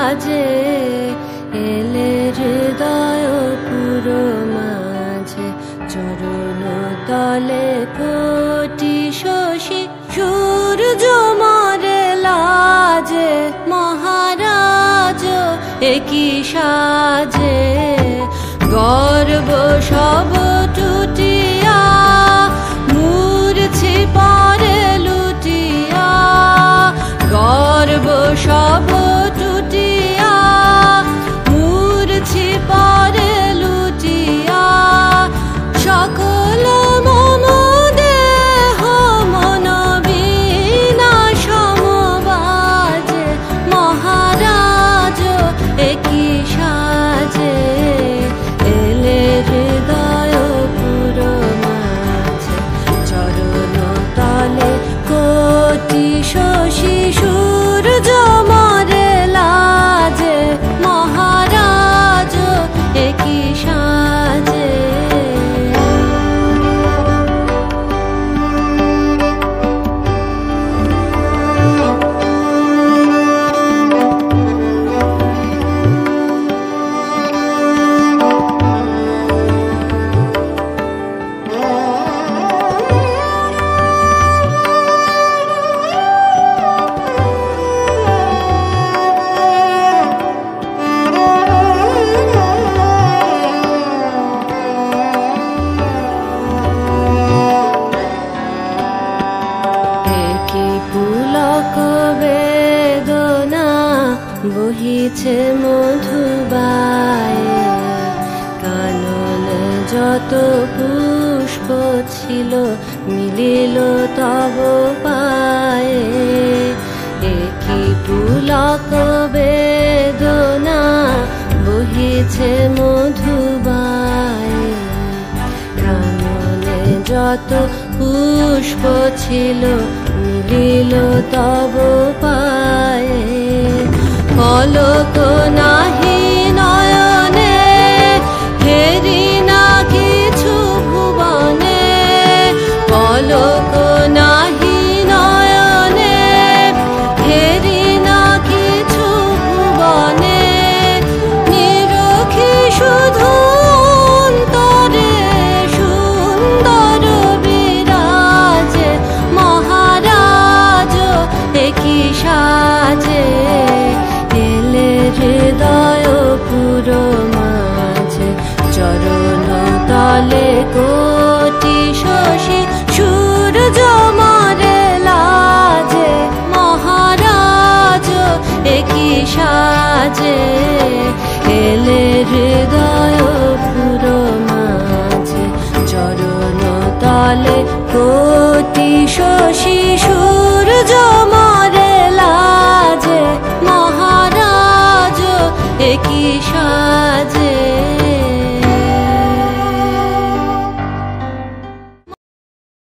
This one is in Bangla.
সাজে এলে হৃদয় পুরো মাঝে চরণ তলে কোটি শশী সূর্য মরে লাজে মহারাজ একই সাজে গর্ব সব টুটিয়া মূর্ছি পরে লুটিয়া গর্ব সব টুটিয়া মূর্ছি পরে লুটিয়া সকল মম দেহ মন বিনা সমবাজে মহারাজ একই সাজে এলে হৃদয় পুরো মাঝে চরণ তলে কোটি শশী সূর্য মরে লাজে মহারাজ একই সাজে পুলক বেদনা বহিছে মধুবায়ে কাননে যত পুষ্প ছিল মিলিল তব পায়ে একই পুলক বেদনা বহিছে মধুবায়ে কাননে যত পুষ্প ছিল মিলিল তব পায়ে পলক নাহি নয়নে হেরি না কিছু ভুবনে পলক নাহি নয়নে হেরি না কিছু ভুবনে নিরখি শুধু অন্তরে সুন্দর বিরাজে মহারাজ একই সাজে এলে হৃদয় পুরো মাঝে চরণ তলে কোটি শশী সূর্য মরে লাজে মহারাজ একই সাজে এলে হৃদয় পুরো মাঝে চরণ তলে কোটি শশী সূর্য মরে লাজে মহারাজ একই সাজে।